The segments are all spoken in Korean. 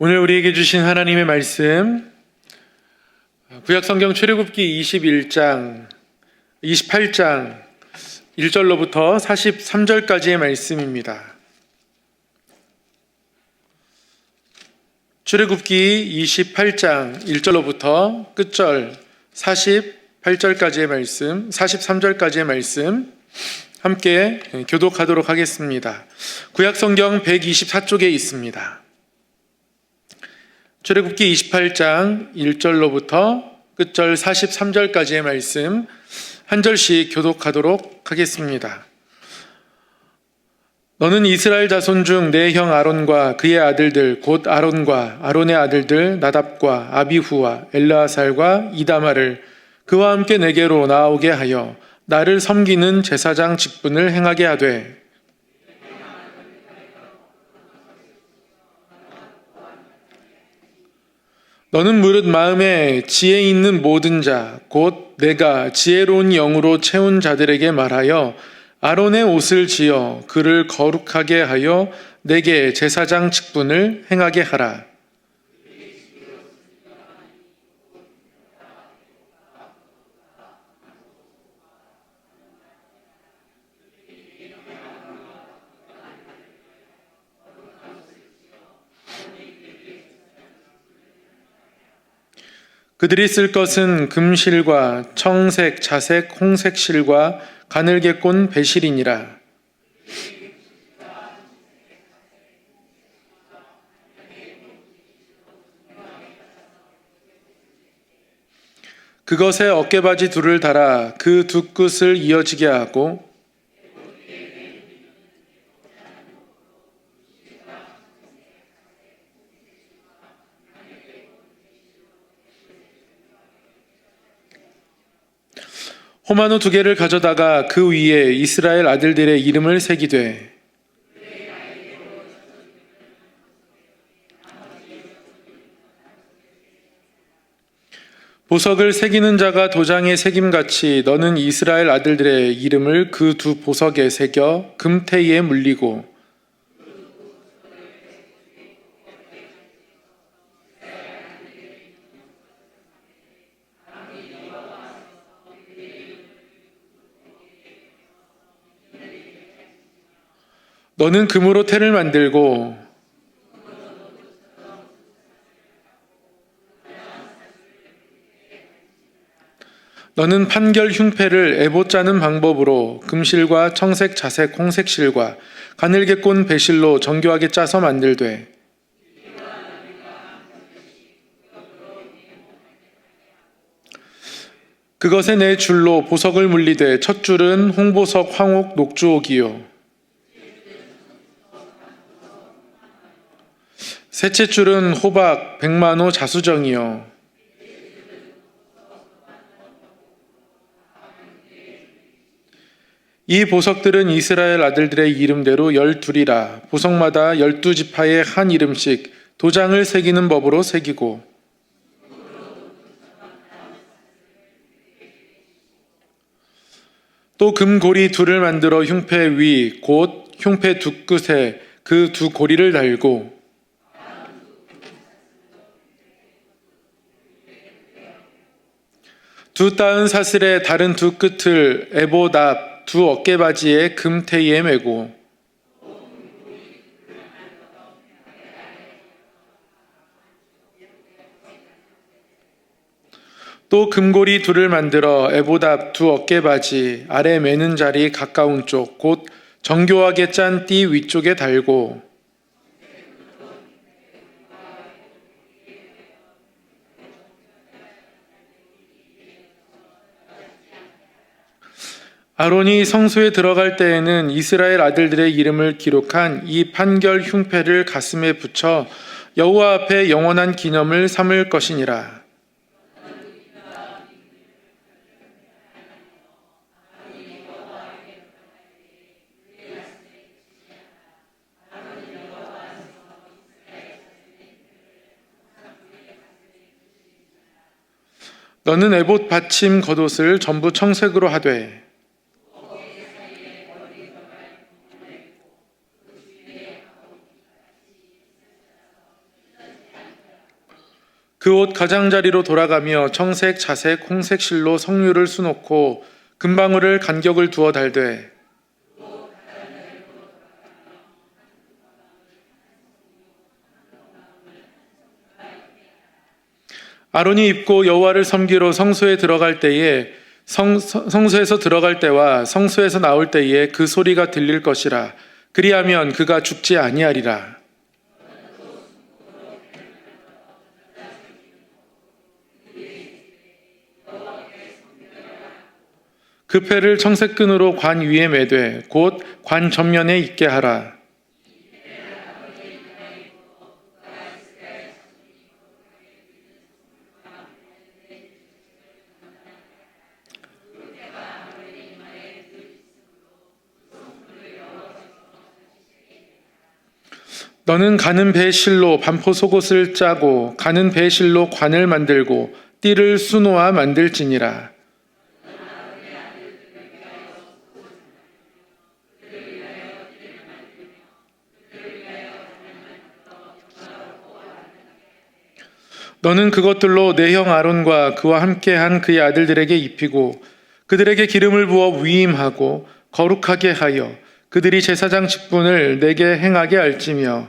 오늘 우리에게 주신 하나님의 말씀, 구약성경 출애굽기 28장 1절로부터 43절까지의 말씀입니다. 출애굽기 28장 1절로부터 끝절 48절까지의 말씀, 43절까지의 말씀 함께 교독하도록 하겠습니다. 구약성경 124쪽에 있습니다. 출애굽기 28장 1절로부터 끝절 43절까지의 말씀 한 절씩 교독하도록 하겠습니다. 너는 이스라엘 자손 중 내 형 아론과 그의 아들들 곧 아론과 아론의 아들들 나답과 아비후와 엘르아살과 이다마를 그와 함께 내게로 나오게 하여 나를 섬기는 제사장 직분을 행하게 하되 너는 무릇 마음에 지혜 있는 모든 자, 곧 내가 지혜로운 영으로 채운 자들에게 말하여 아론의 옷을 지어 그를 거룩하게 하여 내게 제사장 직분을 행하게 하라. 그들이 쓸 것은 금실과 청색, 자색, 홍색 실과 가늘게 꼰 배실이니라. 그것에 어깨바지 둘을 달아 그 두 끝을 이어지게 하고 호마노 2개를 가져다가 그 위에 이스라엘 아들들의 이름을 새기되 보석을 새기는 자가 도장에 새김같이 너는 이스라엘 아들들의 이름을 그 두 보석에 새겨 금테이에 물리고 너는 금으로 태를 만들고 너는 판결 흉패를 에봇 짜는 방법으로 금실과 청색, 자색, 홍색 실과 가늘게 꼰 배실로 정교하게 짜서 만들되 그것에 네 줄로 보석을 물리되 첫 줄은 홍보석, 황옥, 녹주옥이요 셋째 줄은 호박, 백만호, 자수정이요 이 보석들은 이스라엘 아들들의 이름대로 12이라 보석마다 12지파의 한 이름씩 도장을 새기는 법으로 새기고 또 금고리 2를 만들어 흉패 위 곧 흉패 두 끝에 그 두 고리를 달고 두 따은 사슬의 다른 두 끝을 에봇 앞 두 어깨바지에 금테이에 매고 또 금고리 2를 만들어 에봇 앞 두 어깨바지 아래 매는 자리 가까운 쪽 곧 정교하게 짠 띠 위쪽에 달고 아론이 성소에 들어갈 때에는 이스라엘 아들들의 이름을 기록한 이 판결 흉패를 가슴에 붙여 여호와 앞에 영원한 기념을 삼을 것이니라. 너는 에봇 받침 겉옷을 전부 청색으로 하되 그 옷 가장자리로 돌아가며 청색, 자색, 홍색 실로 석류를 수놓고 금방울을 간격을 두어 달되 아론이 입고 여호와를 섬기러 성소에 들어갈 때에 성소에서 들어갈 때와 성소에서 나올 때에 그 소리가 들릴 것이라. 그리하면 그가 죽지 아니하리라. 그 패를 청색끈으로 관 위에 매되 곧 관 전면에 있게 하라. 너는 가는 배 실로 반포 속옷을 짜고 가는 배 실로 관을 만들고 띠를 수놓아 만들지니라. 너는 그것들로 내 형 아론과 그와 함께한 그의 아들들에게 입히고 그들에게 기름을 부어 위임하고 거룩하게 하여 그들이 제사장 직분을 내게 행하게 할지며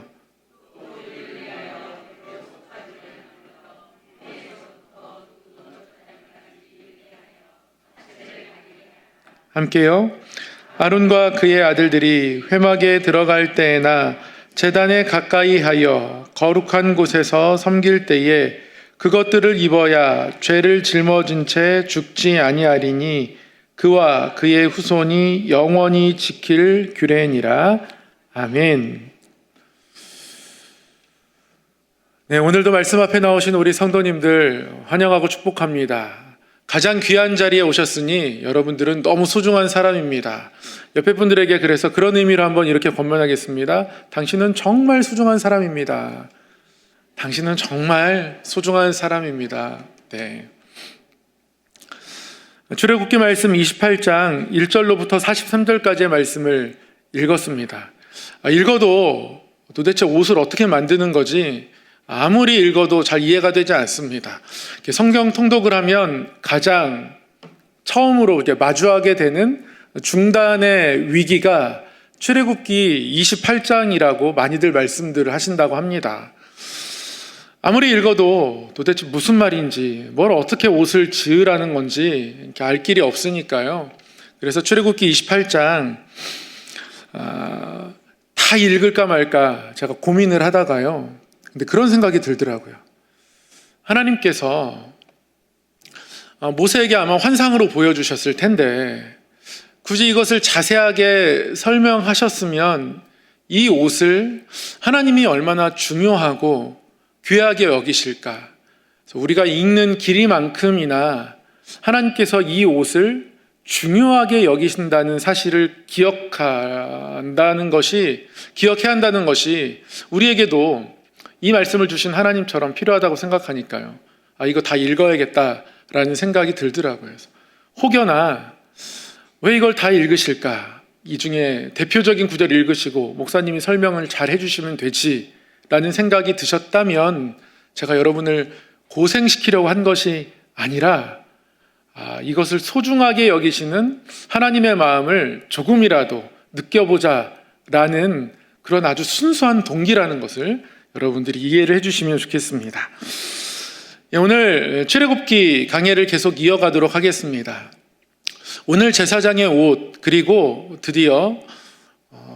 함께요. 아론과 그의 아들들이 회막에 들어갈 때에나 제단에 가까이 하여 거룩한 곳에서 섬길 때에 그것들을 입어야 죄를 짊어진 채 죽지 아니하리니 그와 그의 후손이 영원히 지킬 규례니라. 아멘. 네, 오늘도 말씀 앞에 나오신 우리 성도님들 환영하고 축복합니다. 가장 귀한 자리에 오셨으니 여러분들은 너무 소중한 사람입니다. 옆에 분들에게 그래서 그런 의미로 한번 이렇게 권면하겠습니다. 당신은 정말 소중한 사람입니다. 당신은 정말 소중한 사람입니다. 네. 출애굽기 말씀 28장 1절로부터 43절까지의 말씀을 읽었습니다. 읽어도 도대체 옷을 어떻게 만드는 거지 아무리 읽어도 잘 이해가 되지 않습니다. 성경 통독을 하면 가장 처음으로 마주하게 되는 중단의 위기가 출애굽기 28장이라고 많이들 말씀들을 하신다고 합니다. 아무리 읽어도 도대체 무슨 말인지 뭘 어떻게 옷을 지으라는 건지 이렇게 알 길이 없으니까요. 그래서 출애굽기 28장 다 읽을까 말까 제가 고민을 하다가요. 근데 그런 생각이 들더라고요. 하나님께서 모세에게 아마 환상으로 보여주셨을 텐데 굳이 이것을 자세하게 설명하셨으면 이 옷을 하나님이 얼마나 중요하고 귀하게 여기실까. 우리가 읽는 길이만큼이나 하나님께서 이 옷을 중요하게 여기신다는 사실을 기억해야 한다는 것이 우리에게도 이 말씀을 주신 하나님처럼 필요하다고 생각하니까요. 이거 다 읽어야겠다라는 생각이 들더라고요. 혹여나 왜 이걸 다 읽으실까? 이 중에 대표적인 구절을 읽으시고 목사님이 설명을 잘 해주시면 되지라는 생각이 드셨다면 제가 여러분을 고생시키려고 한 것이 아니라 이것을 소중하게 여기시는 하나님의 마음을 조금이라도 느껴보자라는 그런 아주 순수한 동기라는 것을 여러분들이 이해를 해주시면 좋겠습니다. 오늘 출애굽기 강해를 계속 이어가도록 하겠습니다. 오늘 제사장의 옷 그리고 드디어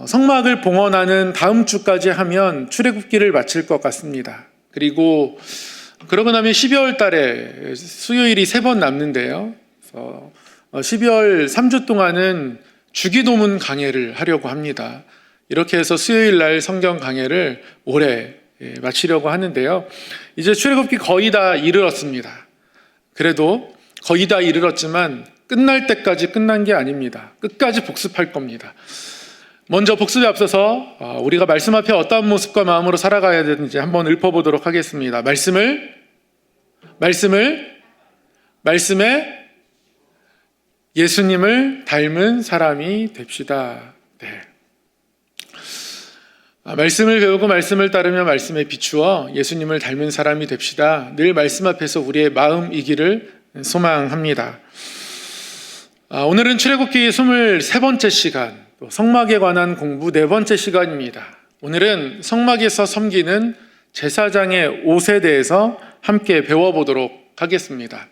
성막을 봉헌하는 다음 주까지 하면 출애굽기를 마칠 것 같습니다. 그리고 그러고 나면 12월 달에 수요일이 3번 남는데요. 그래서 12월 3주 동안은 주기도문 강해를 하려고 합니다. 이렇게 해서 수요일 날 성경 강해를 올해 마치려고 하는데요. 이제 출애굽기 거의 다 이르렀습니다. 그래도 거의 다 이르렀지만 끝날 때까지 끝난 게 아닙니다. 끝까지 복습할 겁니다. 먼저 복습에 앞서서 우리가 말씀 앞에 어떤 모습과 마음으로 살아가야 되는지 한번 읊어보도록 하겠습니다. 말씀에 예수님을 닮은 사람이 됩시다. 네. 말씀을 배우고 말씀을 따르며 말씀에 비추어 예수님을 닮은 사람이 됩시다. 늘 말씀 앞에서 우리의 마음이기를 소망합니다. 오늘은 출애굽기 23번째 시간, 또 성막에 관한 공부 4번째 시간입니다. 오늘은 성막에서 섬기는 제사장의 옷에 대해서 함께 배워보도록 하겠습니다.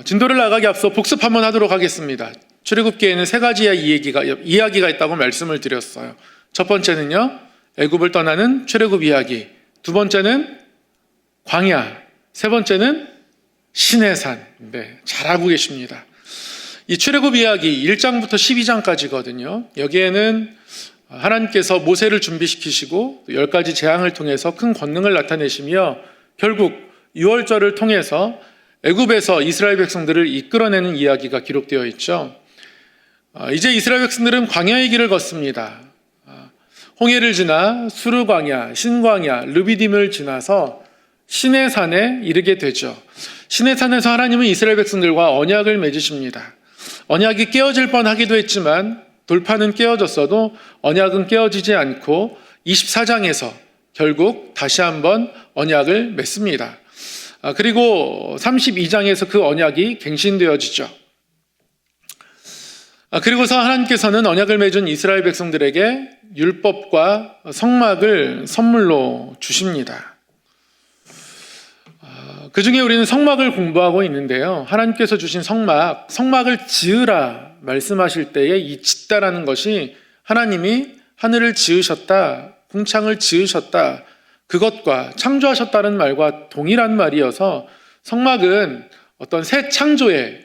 진도를 나가기 앞서 복습 한번 하도록 하겠습니다. 출애굽기에는 3가지의 이야기가 있다고 말씀을 드렸어요. 첫 번째는요, 애굽을 떠나는 출애굽 이야기. 두 번째는 광야. 세 번째는 시내산. 네, 잘 알고 계십니다. 이 출애굽 이야기 1장부터 12장까지거든요. 여기에는 하나님께서 모세를 준비시키시고 10가지 재앙을 통해서 큰 권능을 나타내시며 결국 유월절을 통해서 애굽에서 이스라엘 백성들을 이끌어내는 이야기가 기록되어 있죠. 이제 이스라엘 백성들은 광야의 길을 걷습니다. 홍해를 지나 수르광야, 신광야, 르비딤을 지나서 시내산에 이르게 되죠. 시내산에서 하나님은 이스라엘 백성들과 언약을 맺으십니다. 언약이 깨어질 뻔하기도 했지만 돌파는 깨어졌어도 언약은 깨어지지 않고 24장에서 결국 다시 한번 언약을 맺습니다. 그리고 32장에서 그 언약이 갱신되어지죠. 그리고서 하나님께서는 언약을 맺은 이스라엘 백성들에게 율법과 성막을 선물로 주십니다. 그 중에 우리는 성막을 공부하고 있는데요. 하나님께서 주신 성막을 지으라 말씀하실 때에 이 짓다라는 것이 하나님이 하늘을 지으셨다, 궁창을 지으셨다, 그것과 창조하셨다는 말과 동일한 말이어서 성막은 어떤 새 창조의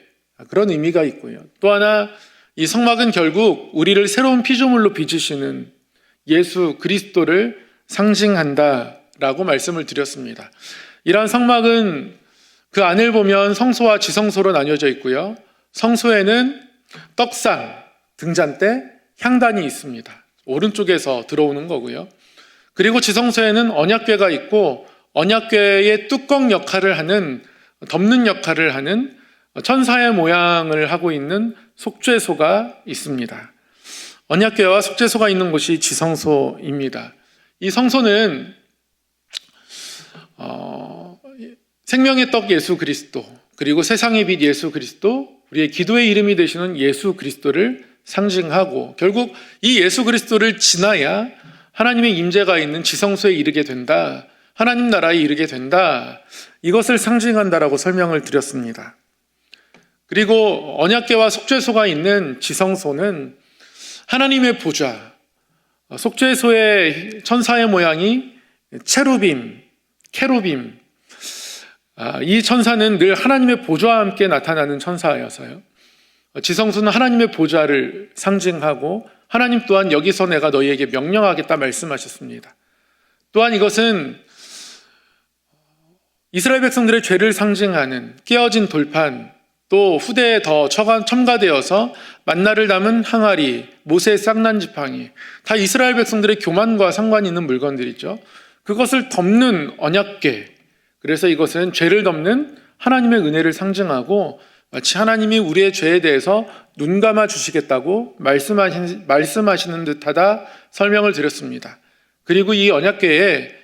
그런 의미가 있고요. 또 하나 이 성막은 결국 우리를 새로운 피조물로 빚으시는 예수 그리스도를 상징한다라고 말씀을 드렸습니다. 이러한 성막은 그 안을 보면 성소와 지성소로 나뉘어져 있고요. 성소에는 떡상, 등잔대, 향단이 있습니다. 오른쪽에서 들어오는 거고요. 그리고 지성소에는 언약궤가 있고 언약궤의 뚜껑 역할을 하는, 덮는 역할을 하는 천사의 모양을 하고 있는 속죄소가 있습니다. 언약궤와 속죄소가 있는 곳이 지성소입니다. 이 성소는 생명의 떡 예수 그리스도, 그리고 세상의 빛 예수 그리스도, 우리의 기도의 이름이 되시는 예수 그리스도를 상징하고 결국 이 예수 그리스도를 지나야 하나님의 임재가 있는 지성소에 이르게 된다, 하나님 나라에 이르게 된다, 이것을 상징한다라고 설명을 드렸습니다. 그리고 언약궤와 속죄소가 있는 지성소는 하나님의 보좌, 속죄소의 천사의 모양이 체루빔, 케루빔, 이 천사는 늘 하나님의 보좌와 함께 나타나는 천사여서요. 지성소는 하나님의 보좌를 상징하고 하나님 또한 여기서 내가 너희에게 명령하겠다 말씀하셨습니다. 또한 이것은 이스라엘 백성들의 죄를 상징하는 깨어진 돌판, 또 후대에 더 첨가되어서 만나를 담은 항아리, 모세의 쌍난지팡이, 다 이스라엘 백성들의 교만과 상관이 있는 물건들이죠. 그것을 덮는 언약궤, 그래서 이것은 죄를 덮는 하나님의 은혜를 상징하고 마치 하나님이 우리의 죄에 대해서 눈 감아 주시겠다고 말씀하시는 듯하다 설명을 드렸습니다. 그리고 이 언약궤에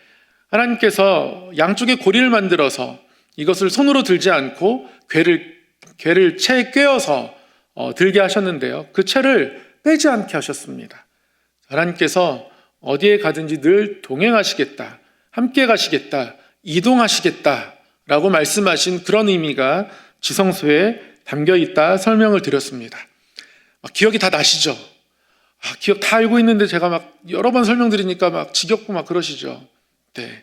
하나님께서 양쪽에 고리를 만들어서 이것을 손으로 들지 않고 궤를 채에 꿰어서 들게 하셨는데요. 그 채를 빼지 않게 하셨습니다. 하나님께서 어디에 가든지 늘 동행하시겠다, 함께 가시겠다, 이동하시겠다라고 말씀하신 그런 의미가 지성소에 담겨있다 설명을 드렸습니다. 기억이 다 나시죠? 기억 다 알고 있는데 제가 막 여러 번 설명드리니까 막 지겹고 막 그러시죠? 네.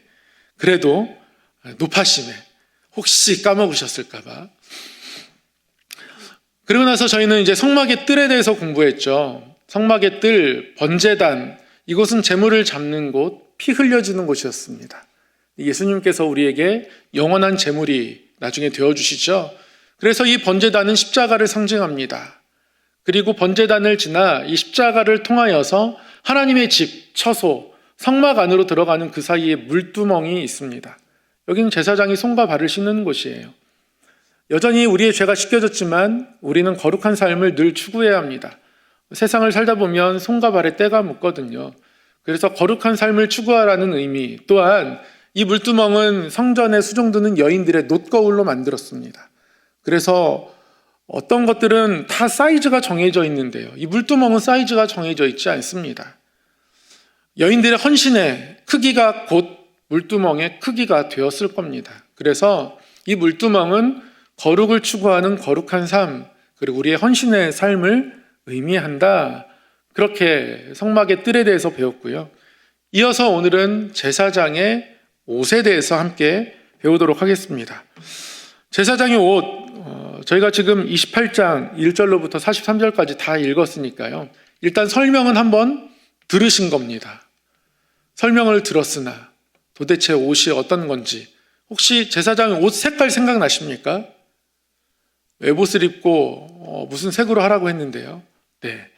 그래도 높아심에 혹시 까먹으셨을까봐. 그리고 나서 저희는 이제 성막의 뜰에 대해서 공부했죠. 성막의 뜰, 번제단, 이곳은 재물을 잡는 곳, 피 흘려지는 곳이었습니다. 예수님께서 우리에게 영원한 재물이 나중에 되어주시죠. 그래서 이 번제단은 십자가를 상징합니다. 그리고 번제단을 지나 이 십자가를 통하여서 하나님의 집, 처소, 성막 안으로 들어가는 그 사이에 물두멍이 있습니다. 여기는 제사장이 손과 발을 씻는 곳이에요. 여전히 우리의 죄가 씻겨졌지만 우리는 거룩한 삶을 늘 추구해야 합니다. 세상을 살다 보면 손과 발에 때가 묻거든요. 그래서 거룩한 삶을 추구하라는 의미, 또한 이 물두멍은 성전에 수종드는 여인들의 놋거울로 만들었습니다. 그래서 어떤 것들은 다 사이즈가 정해져 있는데요, 이 물두멍은 사이즈가 정해져 있지 않습니다. 여인들의 헌신의 크기가 곧 물두멍의 크기가 되었을 겁니다. 그래서 이 물두멍은 거룩을 추구하는 거룩한 삶, 그리고 우리의 헌신의 삶을 의미한다, 그렇게 성막의 뜰에 대해서 배웠고요. 이어서 오늘은 제사장의 옷에 대해서 함께 배우도록 하겠습니다. 제사장의 옷, 저희가 지금 28장 1절로부터 43절까지 다 읽었으니까요, 일단 설명은 한번 들으신 겁니다. 설명을 들었으나 도대체 옷이 어떤 건지, 혹시 제사장의 옷 색깔 생각나십니까? 외봇을 입고 무슨 색으로 하라고 했는데요, 네,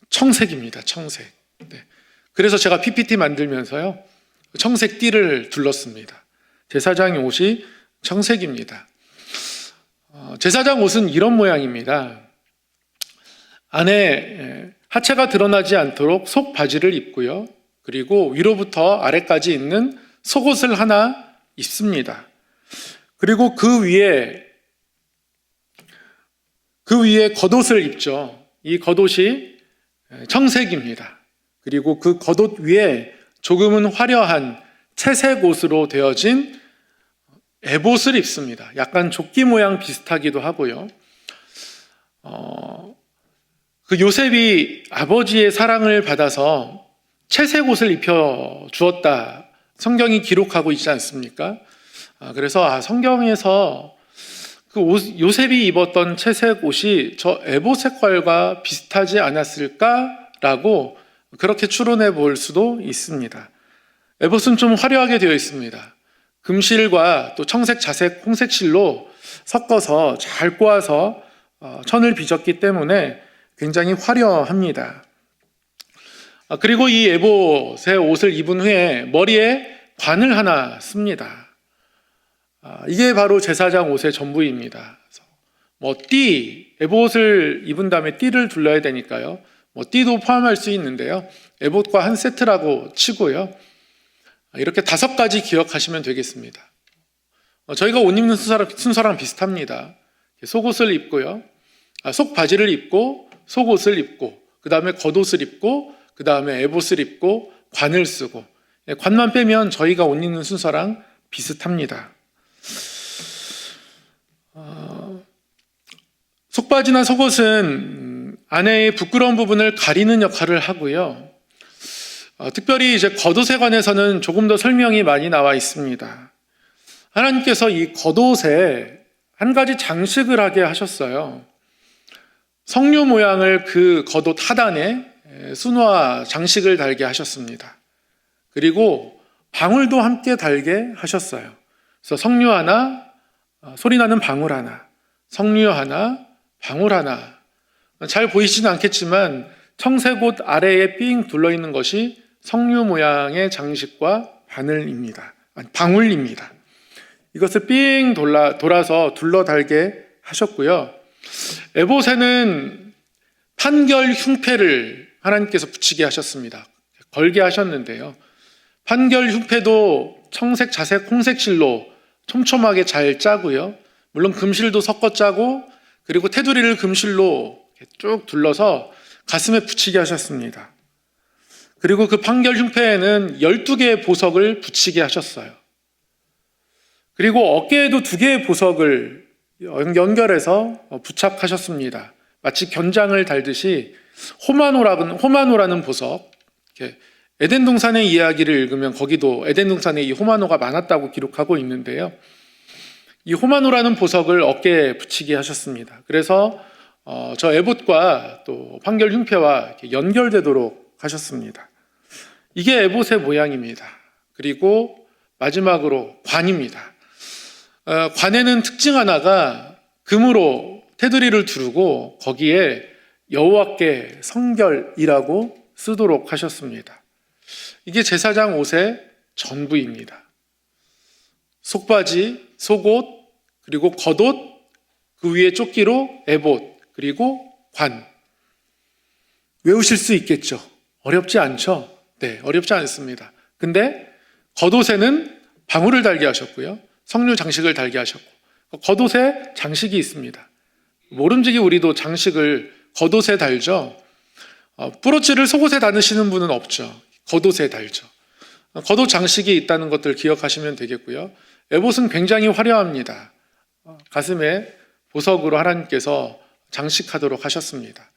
청색입니다. 청색. 네. 그래서 제가 PPT 만들면서요, 청색 띠를 둘렀습니다. 제사장의 옷이 청색입니다. 제사장 옷은 이런 모양입니다. 안에 하체가 드러나지 않도록 속 바지를 입고요, 그리고 위로부터 아래까지 있는 속옷을 하나 입습니다. 그리고 그 위에 겉옷을 입죠. 이 겉옷이 청색입니다. 그리고 그 겉옷 위에 조금은 화려한 채색 옷으로 되어진 에봇을 입습니다. 약간 조끼 모양 비슷하기도 하고요. 그 요셉이 아버지의 사랑을 받아서 채색 옷을 입혀 주었다, 성경이 기록하고 있지 않습니까? 그래서 성경에서 그 요셉이 입었던 채색 옷이 저 에봇 색깔과 비슷하지 않았을까라고 그렇게 추론해 볼 수도 있습니다. 에봇은 좀 화려하게 되어 있습니다. 금실과 또 청색, 자색, 홍색 실로 섞어서 잘 꼬아서 천을 빚었기 때문에 굉장히 화려합니다. 그리고 이 에봇의 옷을 입은 후에 머리에 관을 하나 씁니다. 이게 바로 제사장 옷의 전부입니다. 에봇을 입은 다음에 띠를 둘러야 되니까요, 띠도 포함할 수 있는데요, 에봇과 한 세트라고 치고요, 이렇게 5가지 기억하시면 되겠습니다. 저희가 옷 입는 순서랑 비슷합니다. 속옷을 입고요, 속 바지를 입고 속옷을 입고, 그 다음에 겉옷을 입고, 그 다음에 에봇을 입고 관을 쓰고, 관만 빼면 저희가 옷 입는 순서랑 비슷합니다. 속바지나 속옷은 안에의 부끄러운 부분을 가리는 역할을 하고요, 특별히 이제 겉옷에 관해서는 조금 더 설명이 많이 나와 있습니다. 하나님께서 이 겉옷에 한 가지 장식을 하게 하셨어요. 석류 모양을 그 겉옷 하단에 순화 장식을 달게 하셨습니다. 그리고 방울도 함께 달게 하셨어요. 그래서 석류 하나, 소리나는 방울 하나, 석류 하나, 방울 하나. 잘 보이시는 않겠지만 청색옷 아래에 삥 둘러있는 것이 석류 모양의 장식과 방울입니다. 이것을 삥 돌아서 둘러 달게 하셨고요. 에봇에는 판결 흉패를 하나님께서 붙이게 하셨습니다. 걸게 하셨는데요, 판결 흉패도 청색, 자색, 홍색 실로 촘촘하게 잘 짜고요, 물론 금실도 섞어 짜고, 그리고 테두리를 금실로 쭉 둘러서 가슴에 붙이게 하셨습니다. 그리고 그 판결 흉패에는 12개의 보석을 붙이게 하셨어요. 그리고 어깨에도 2개의 보석을 연결해서 부착하셨습니다. 마치 견장을 달듯이 호마노라는 보석, 에덴 동산의 이야기를 읽으면 거기도 에덴 동산에 이 호마노가 많았다고 기록하고 있는데요, 이 호마노라는 보석을 어깨에 붙이게 하셨습니다. 그래서 저 에봇과 또 판결 흉패와 연결되도록 하셨습니다. 이게 에봇의 모양입니다. 그리고 마지막으로 관입니다. 관에는 특징 하나가 금으로 테두리를 두르고 거기에 여호와께 성결이라고 쓰도록 하셨습니다. 이게 제사장 옷의 전부입니다. 속바지, 속옷, 그리고 겉옷, 그 위에 조끼로 에봇, 그리고 관. 외우실 수 있겠죠? 어렵지 않죠? 네, 어렵지 않습니다. 근데 겉옷에는 방울을 달게 하셨고요. 석류 장식을 달게 하셨고, 겉옷에 장식이 있습니다. 모름지기 우리도 장식을 겉옷에 달죠. 브로치를 속옷에 다니시는 분은 없죠. 겉옷에 달죠. 겉옷 장식이 있다는 것들 기억하시면 되겠고요. 에봇은 굉장히 화려합니다. 가슴에 보석으로 하나님께서 장식하도록 하셨습니다.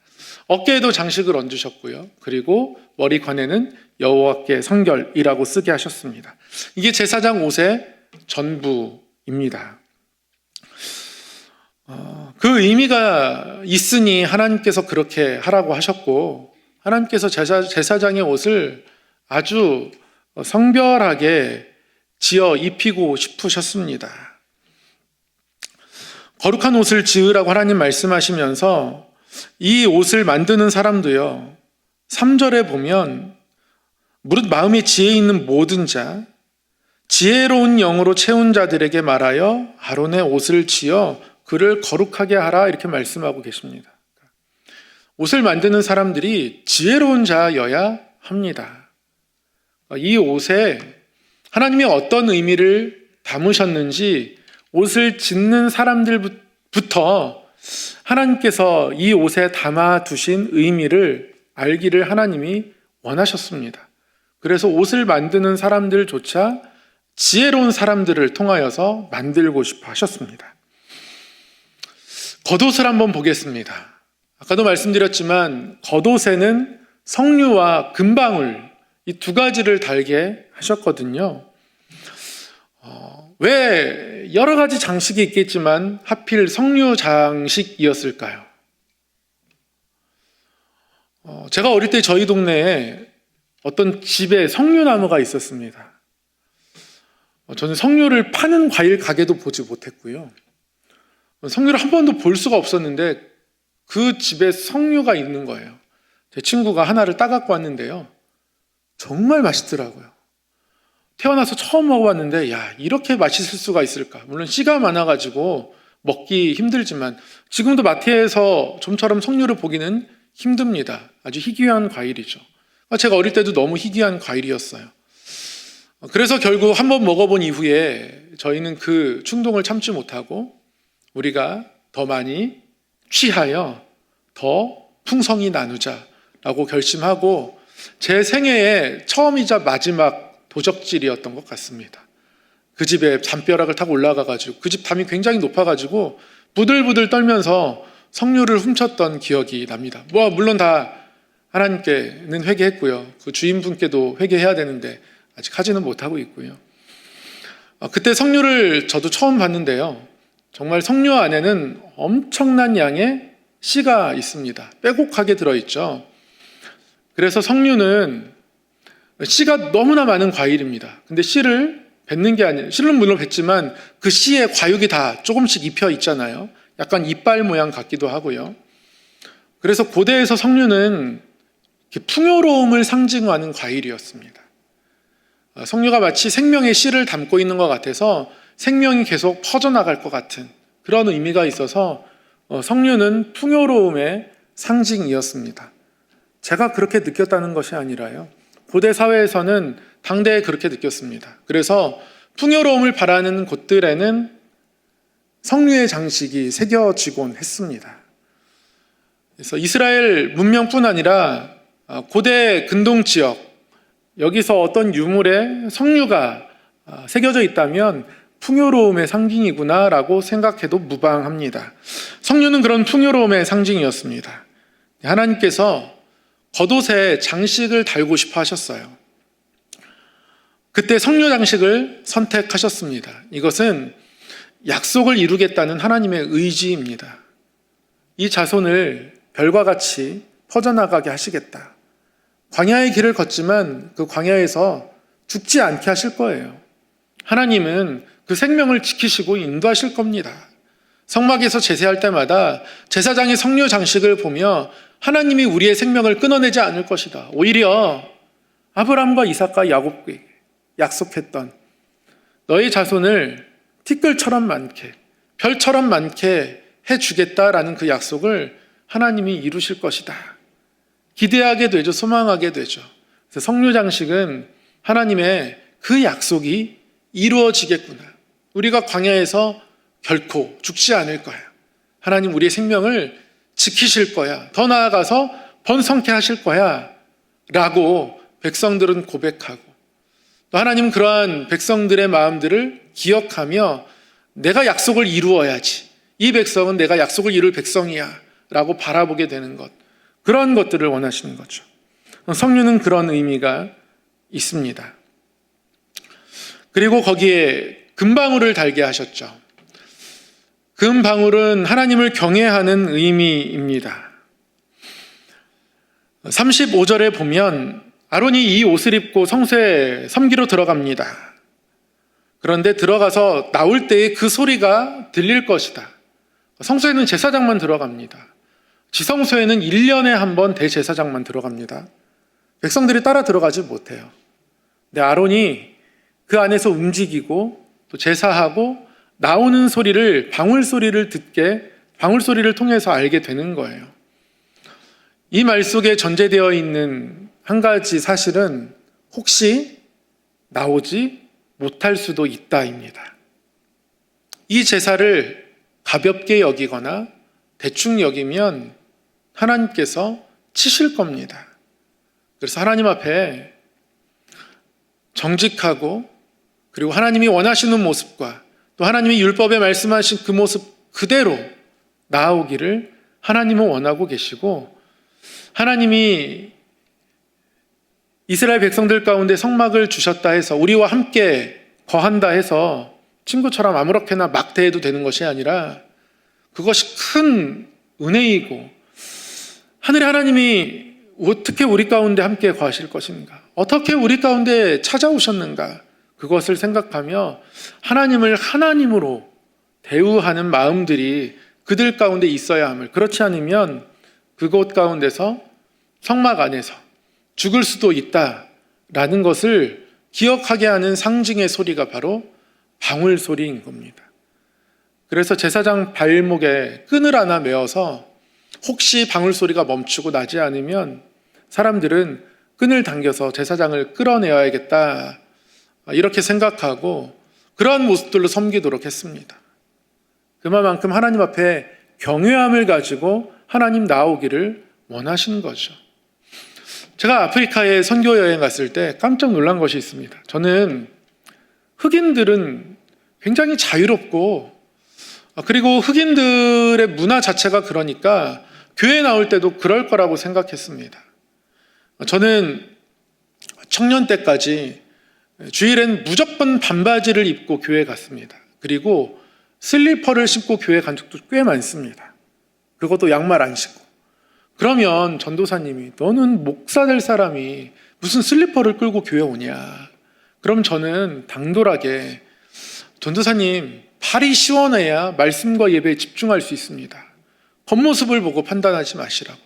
어깨에도 장식을 얹으셨고요. 그리고 머리관에는 여호와께 성결이라고 쓰게 하셨습니다. 이게 제사장 옷의 전부입니다. 그 의미가 있으니 하나님께서 그렇게 하라고 하셨고, 하나님께서 제사장의 옷을 아주 성별하게 지어 입히고 싶으셨습니다. 거룩한 옷을 지으라고 하나님 말씀하시면서 이 옷을 만드는 사람도요, 3절에 보면 무릇 마음에 지혜 있는 모든 자, 지혜로운 영으로 채운 자들에게 말하여 아론의 옷을 지어 그를 거룩하게 하라, 이렇게 말씀하고 계십니다. 옷을 만드는 사람들이 지혜로운 자여야 합니다. 이 옷에 하나님이 어떤 의미를 담으셨는지 옷을 짓는 사람들부터 하나님께서 이 옷에 담아두신 의미를 알기를 하나님이 원하셨습니다. 그래서 옷을 만드는 사람들조차 지혜로운 사람들을 통하여서 만들고 싶어 하셨습니다. 겉옷을 한번 보겠습니다. 아까도 말씀드렸지만 겉옷에는 석류와 금방울, 이 두 가지를 달게 하셨거든요. 왜 여러 가지 장식이 있겠지만 하필 석류 장식이었을까요? 제가 어릴 때 저희 동네에 어떤 집에 석류나무가 있었습니다. 저는 석류를 파는 과일 가게도 보지 못했고요. 석류를 한 번도 볼 수가 없었는데 그 집에 석류가 있는 거예요. 제 친구가 하나를 따갖고 왔는데요. 정말 맛있더라고요. 태어나서 처음 먹어봤는데 야, 이렇게 맛있을 수가 있을까? 물론 씨가 많아가지고 먹기 힘들지만 지금도 마트에서 좀처럼 석류를 보기는 힘듭니다. 아주 희귀한 과일이죠. 제가 어릴 때도 너무 희귀한 과일이었어요. 그래서 결국 한번 먹어본 이후에 저희는 그 충동을 참지 못하고 우리가 더 많이 취하여 더 풍성히 나누자라고 결심하고 제 생애의 처음이자 마지막 도적질이었던 것 같습니다. 그 집에 담벼락을 타고 올라가가지고 그 집 담이 굉장히 높아가지고 부들부들 떨면서 석류를 훔쳤던 기억이 납니다. 물론 다 하나님께는 회개했고요. 그 주인분께도 회개해야 되는데 아직 하지는 못하고 있고요. 그때 석류를 저도 처음 봤는데요. 정말 석류 안에는 엄청난 양의 씨가 있습니다. 빼곡하게 들어있죠. 그래서 석류는 씨가 너무나 많은 과일입니다. 근데 씨를 뱉는 게 아니에요. 씨는 물론 뱉지만 그 씨에 과육이 다 조금씩 입혀 있잖아요. 약간 이빨 모양 같기도 하고요. 그래서 고대에서 석류는 풍요로움을 상징하는 과일이었습니다. 석류가 마치 생명의 씨를 담고 있는 것 같아서 생명이 계속 퍼져나갈 것 같은 그런 의미가 있어서 석류는 풍요로움의 상징이었습니다. 제가 그렇게 느꼈다는 것이 아니라요. 고대 사회에서는 당대에 그렇게 느꼈습니다. 그래서 풍요로움을 바라는 곳들에는 석류의 장식이 새겨지곤 했습니다. 그래서 이스라엘 문명뿐 아니라 고대 근동 지역, 여기서 어떤 유물에 석류가 새겨져 있다면 풍요로움의 상징이구나라고 생각해도 무방합니다. 석류는 그런 풍요로움의 상징이었습니다. 하나님께서 겉옷에 장식을 달고 싶어 하셨어요. 그때 석류 장식을 선택하셨습니다. 이것은 약속을 이루겠다는 하나님의 의지입니다. 이 자손을 별과 같이 퍼져나가게 하시겠다. 광야의 길을 걷지만 그 광야에서 죽지 않게 하실 거예요. 하나님은 그 생명을 지키시고 인도하실 겁니다. 성막에서 제사할 때마다 제사장의 석류 장식을 보며 하나님이 우리의 생명을 끊어내지 않을 것이다. 오히려 아브라함과 이삭과 야곱에게 약속했던 너희 자손을 티끌처럼 많게, 별처럼 많게 해주겠다라는 그 약속을 하나님이 이루실 것이다. 기대하게 되죠. 소망하게 되죠. 그래서 성료장식은 하나님의 그 약속이 이루어지겠구나. 우리가 광야에서 결코 죽지 않을 거야. 하나님 우리의 생명을 지키실 거야. 더 나아가서 번성케 하실 거야. 라고 백성들은 고백하고, 또 하나님은 그러한 백성들의 마음들을 기억하며 내가 약속을 이루어야지. 이 백성은 내가 약속을 이룰 백성이야. 라고 바라보게 되는 것. 그런 것들을 원하시는 거죠. 성류는 그런 의미가 있습니다. 그리고 거기에 금방울을 달게 하셨죠. 금방울은 하나님을 경외하는 의미입니다. 35절에 보면 아론이 이 옷을 입고 성소에 섬기러 들어갑니다. 그런데 들어가서 나올 때에 그 소리가 들릴 것이다. 성소에는 제사장만 들어갑니다. 지성소에는 1년에 한 번 대제사장만 들어갑니다. 백성들이 따라 들어가지 못해요. 근데 아론이 그 안에서 움직이고 또 제사하고 나오는 소리를, 방울 소리를 듣게, 방울 소리를 통해서 알게 되는 거예요. 이 말 속에 전제되어 있는 한 가지 사실은 혹시 나오지 못할 수도 있다입니다. 이 제사를 가볍게 여기거나 대충 여기면 하나님께서 치실 겁니다. 그래서 하나님 앞에 정직하고 그리고 하나님이 원하시는 모습과 또 하나님이 율법에 말씀하신 그 모습 그대로 나아오기를 하나님은 원하고 계시고, 하나님이 이스라엘 백성들 가운데 성막을 주셨다 해서 우리와 함께 거한다 해서 친구처럼 아무렇게나 막 대해도 되는 것이 아니라 그것이 큰 은혜이고, 하늘의 하나님이 어떻게 우리 가운데 함께 거하실 것인가, 어떻게 우리 가운데 찾아오셨는가, 그것을 생각하며 하나님을 하나님으로 대우하는 마음들이 그들 가운데 있어야 함을, 그렇지 않으면 그곳 가운데서 성막 안에서 죽을 수도 있다라는 것을 기억하게 하는 상징의 소리가 바로 방울 소리인 겁니다. 그래서 제사장 발목에 끈을 하나 메어서 혹시 방울 소리가 멈추고 나지 않으면 사람들은 끈을 당겨서 제사장을 끌어내어야겠다, 이렇게 생각하고 그러한 모습들로 섬기도록 했습니다. 그만큼 하나님 앞에 경외함을 가지고 하나님 나오기를 원하시는 거죠. 제가 아프리카에 선교 여행 갔을 때 깜짝 놀란 것이 있습니다. 저는 흑인들은 굉장히 자유롭고, 그리고 흑인들의 문화 자체가 그러니까 교회 나올 때도 그럴 거라고 생각했습니다. 저는 청년 때까지 주일엔 무조건 반바지를 입고 교회 갔습니다. 그리고 슬리퍼를 신고 교회 간 적도 꽤 많습니다. 그것도 양말 안 신고. 그러면 전도사님이 너는 목사 될 사람이 무슨 슬리퍼를 끌고 교회 오냐. 그럼 저는 당돌하게 전도사님, 발이 시원해야 말씀과 예배에 집중할 수 있습니다. 겉모습을 보고 판단하지 마시라고.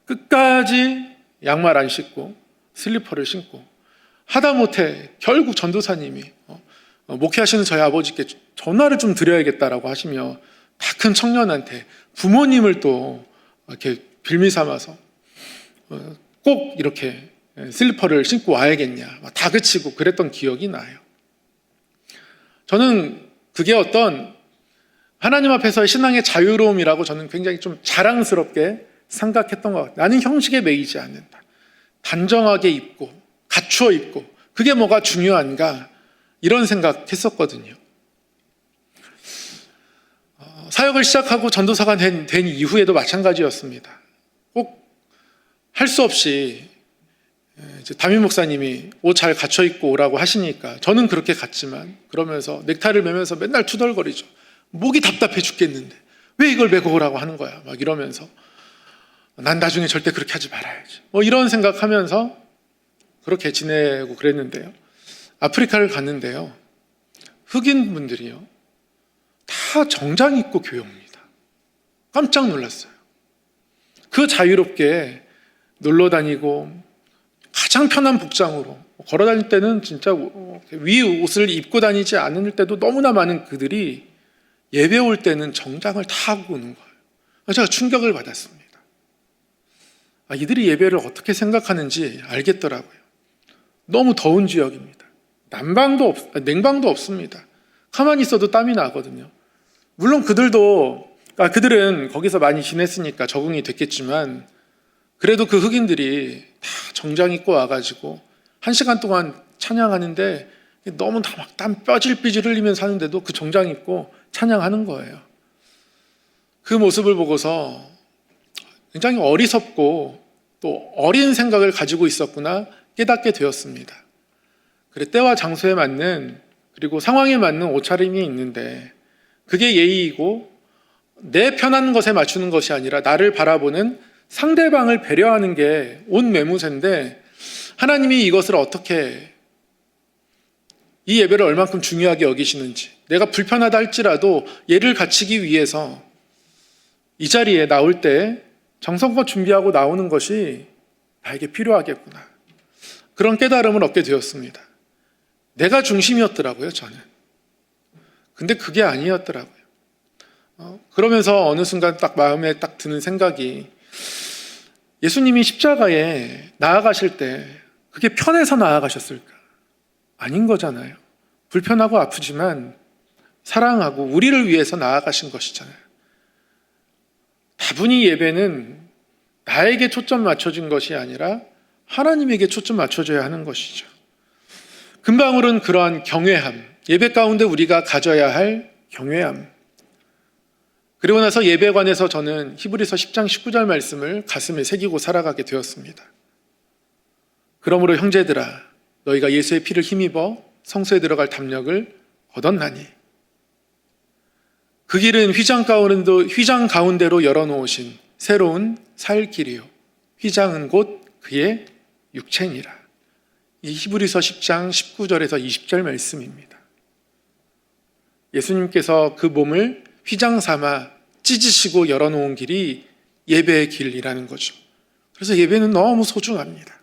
끝까지 양말 안 신고 슬리퍼를 신고 하다못해 결국 전도사님이 목회하시는 저희 아버지께 전화를 좀 드려야겠다라고 하시며 다 큰 청년한테 부모님을 또 이렇게 빌미 삼아서 꼭 이렇게 슬리퍼를 신고 와야겠냐 다그치고 그랬던 기억이 나요. 저는 그게 어떤 하나님 앞에서의 신앙의 자유로움이라고 저는 굉장히 좀 자랑스럽게 생각했던 것 같아요. 나는 형식에 매이지 않는다. 단정하게 입고 갖추어 입고 그게 뭐가 중요한가, 이런 생각했었거든요. 사역을 시작하고 전도사가 된 이후에도 마찬가지였습니다. 꼭 할 수 없이 담임 목사님이 옷 잘 갖춰 입고 오라고 하시니까 저는 그렇게 갔지만, 그러면서 넥타이를 매면서 맨날 투덜거리죠. 목이 답답해 죽겠는데 왜 이걸 메고 오라고 하는 거야, 막 이러면서 난 나중에 절대 그렇게 하지 말아야지, 이런 생각하면서 그렇게 지내고 그랬는데요. 아프리카를 갔는데요, 흑인분들이요 다 정장 입고 교회 옵니다. 깜짝 놀랐어요. 그 자유롭게 놀러 다니고 가장 편한 복장으로 걸어 다닐 때는 진짜 위 옷을 입고 다니지 않을 때도 너무나 많은 그들이 예배 올 때는 정장을 다 하고 오는 거예요. 제가 충격을 받았습니다. 이들이 예배를 어떻게 생각하는지 알겠더라고요. 너무 더운 지역입니다. 냉방도 없습니다. 가만히 있어도 땀이 나거든요. 물론 그들은 거기서 많이 지냈으니까 적응이 됐겠지만, 그래도 그 흑인들이 다 정장 입고 와가지고 1시간 동안 찬양하는데 너무 다 막 땀 뼈질삐질 흘리면서 하는데도 그 정장 입고 찬양하는 거예요. 그 모습을 보고서 굉장히 어리석고 또 어린 생각을 가지고 있었구나 깨닫게 되었습니다. 그래, 때와 장소에 맞는, 그리고 상황에 맞는 옷차림이 있는데, 그게 예의이고 내 편한 것에 맞추는 것이 아니라 나를 바라보는 상대방을 배려하는 게 옷 매무새인데, 하나님이 이것을 어떻게, 이 예배를 얼만큼 중요하게 여기시는지, 내가 불편하다 할지라도 얘를 갖추기 위해서 이 자리에 나올 때 정성껏 준비하고 나오는 것이 나에게 필요하겠구나, 그런 깨달음을 얻게 되었습니다. 내가 중심이었더라고요, 저는. 근데 그게 아니었더라고요. 그러면서 어느 순간 딱 마음에 딱 드는 생각이, 예수님이 십자가에 나아가실 때 그게 편해서 나아가셨을까? 아닌 거잖아요. 불편하고 아프지만 사랑하고 우리를 위해서 나아가신 것이잖아요. 다분히 예배는 나에게 초점 맞춰진 것이 아니라 하나님에게 초점 맞춰줘야 하는 것이죠. 금방울은 그러한 경외함, 예배 가운데 우리가 가져야 할 경외함. 그리고 나서 예배관에서 저는 히브리서 10장 19절 말씀을 가슴에 새기고 살아가게 되었습니다. 그러므로 형제들아, 너희가 예수의 피를 힘입어 성소에 들어갈 담력을 얻었나니, 그 길은 휘장 가운데로 열어놓으신 새로운 살 길이요, 휘장은 곧 그의 육체니라. 이 히브리서 10장 19절에서 20절 말씀입니다. 예수님께서 그 몸을 휘장 삼아 찢으시고 열어놓은 길이 예배의 길이라는 거죠. 그래서 예배는 너무 소중합니다.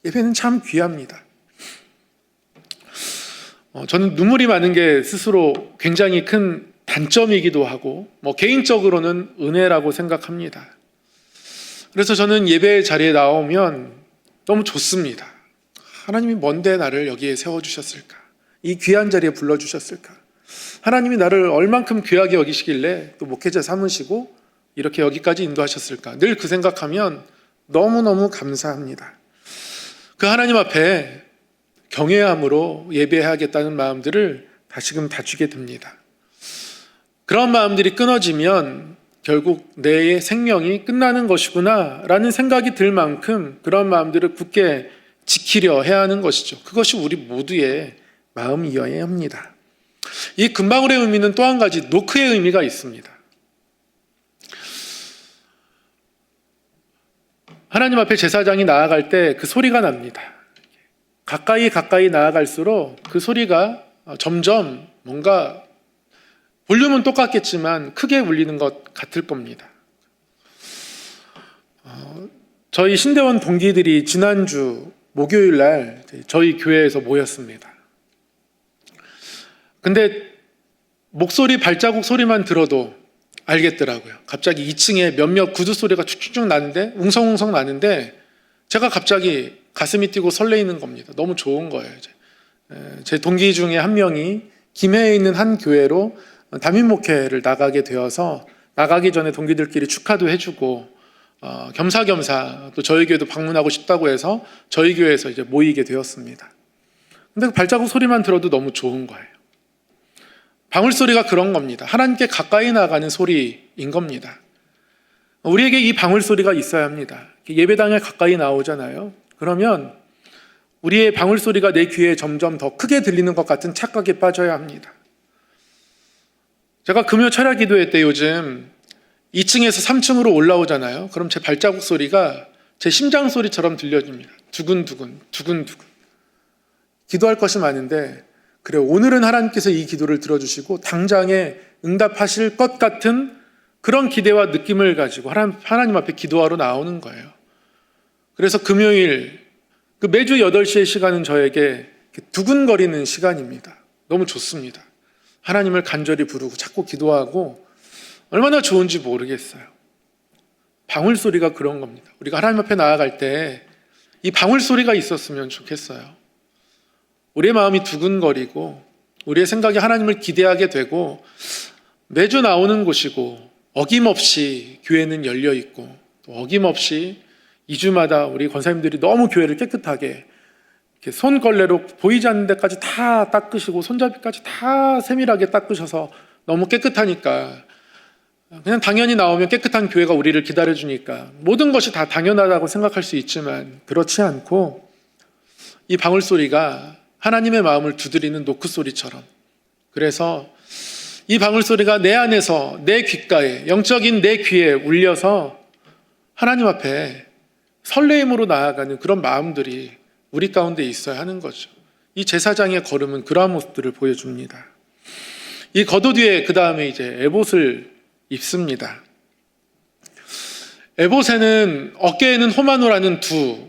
예배는 참 귀합니다. 저는 눈물이 많은 게 스스로 굉장히 큰 단점이기도 하고, 개인적으로는 은혜라고 생각합니다. 그래서 저는 예배 자리에 나오면 너무 좋습니다. 하나님이 뭔데 나를 여기에 세워주셨을까? 이 귀한 자리에 불러주셨을까? 하나님이 나를 얼만큼 귀하게 여기시길래 또 목회자 삼으시고 이렇게 여기까지 인도하셨을까? 늘 그 생각하면 너무너무 감사합니다. 그 하나님 앞에 경외함으로 예배해야겠다는 마음들을 다시금 다지게 됩니다. 그런 마음들이 끊어지면 결국 내 생명이 끝나는 것이구나 라는 생각이 들 만큼 그런 마음들을 굳게 지키려 해야 하는 것이죠. 그것이 우리 모두의 마음이어야 합니다. 이 금방울의 의미는 또 한 가지 노크의 의미가 있습니다. 하나님 앞에 제사장이 나아갈 때 그 소리가 납니다. 가까이 나아갈수록 그 소리가 점점 뭔가 볼륨은 똑같겠지만 크게 울리는 것 같을 겁니다. 저희 신대원 동기들이 지난주 목요일 날 저희 교회에서 모였습니다. 근데 목소리, 발자국 소리만 들어도 알겠더라고요. 갑자기 2층에 몇몇 구두 소리가 축축축 나는데, 웅성웅성 나는데 제가 갑자기 가슴이 뛰고 설레이는 겁니다. 너무 좋은 거예요. 제 동기 중에 한 명이 김해에 있는 한 교회로 담임 목회를 나가게 되어서, 나가기 전에 동기들끼리 축하도 해주고 겸사겸사 또 저희 교회도 방문하고 싶다고 해서 저희 교회에서 이제 모이게 되었습니다. 근데 그 발자국 소리만 들어도 너무 좋은 거예요. 방울소리가 그런 겁니다. 하나님께 가까이 나가는 소리인 겁니다. 우리에게 이 방울소리가 있어야 합니다. 예배당에 가까이 나오잖아요. 그러면 우리의 방울소리가 내 귀에 점점 더 크게 들리는 것 같은 착각에 빠져야 합니다. 제가 금요 철야 기도회 때 요즘 2층에서 3층으로 올라오잖아요. 그럼 제 발자국 소리가 제 심장 소리처럼 들려집니다. 두근두근, 두근두근. 기도할 것이 많은데, 그래요, 오늘은 하나님께서 이 기도를 들어주시고 당장에 응답하실 것 같은 그런 기대와 느낌을 가지고 하나님 앞에 기도하러 나오는 거예요. 그래서 금요일 그 매주 8시의 시간은 저에게 두근거리는 시간입니다. 너무 좋습니다. 하나님을 간절히 부르고 자꾸 기도하고 얼마나 좋은지 모르겠어요. 방울 소리가 그런 겁니다. 우리가 하나님 앞에 나아갈 때 이 방울 소리가 있었으면 좋겠어요. 우리의 마음이 두근거리고 우리의 생각이 하나님을 기대하게 되고 매주 나오는 곳이고 어김없이 교회는 열려 있고 또 어김없이 2주마다 우리 권사님들이 너무 교회를 깨끗하게 이렇게 손걸레로 보이지 않는 데까지 다 닦으시고 손잡이까지 다 세밀하게 닦으셔서 너무 깨끗하니까 그냥 당연히 나오면 깨끗한 교회가 우리를 기다려주니까 모든 것이 다 당연하다고 생각할 수 있지만 그렇지 않고 이 방울 소리가 하나님의 마음을 두드리는 노크 소리처럼, 그래서 이 방울 소리가 내 안에서 내 귓가에, 영적인 내 귀에 울려서 하나님 앞에 설레임으로 나아가는 그런 마음들이 우리 가운데 있어야 하는 거죠. 이 제사장의 걸음은 그러한 모습들을 보여줍니다. 이 겉옷 위에 그 다음에 이제 에봇을 입습니다. 에봇에는 어깨에는 호마노라는 두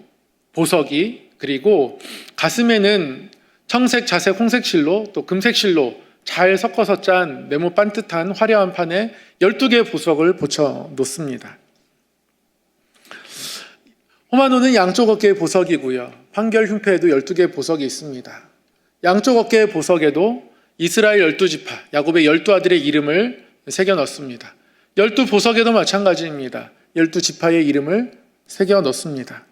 보석이, 그리고 가슴에는 청색, 자색, 홍색 실로 또 금색 실로 잘 섞어서 짠 네모 반듯한 화려한 판에 12개의 보석을 붙여 놓습니다. 호마노는 양쪽 어깨의 보석이고요. 판결 흉패에도 12개의 보석이 있습니다. 양쪽 어깨의 보석에도 이스라엘 12지파, 야곱의 12아들의 이름을 새겨 넣습니다. 12보석에도 마찬가지입니다. 12지파의 이름을 새겨 넣습니다.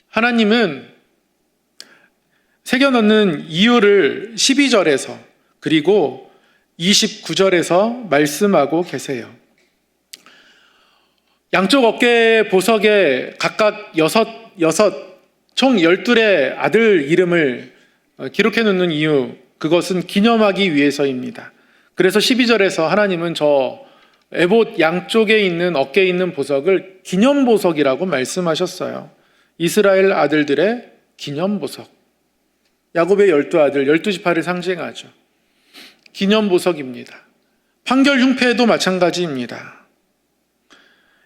하나님은 새겨 넣는 이유를 12절에서 그리고 29절에서 말씀하고 계세요. 양쪽 어깨 보석에 각각 총 12의 아들 이름을 기록해 놓는 이유, 그것은 기념하기 위해서입니다. 그래서 12절에서 하나님은 저 에봇 양쪽에 있는 어깨에 있는 보석을 기념보석이라고 말씀하셨어요. 이스라엘 아들들의 기념보석. 야곱의 12아들, 12지파를 상징하죠. 기념보석입니다. 판결 흉패도 마찬가지입니다.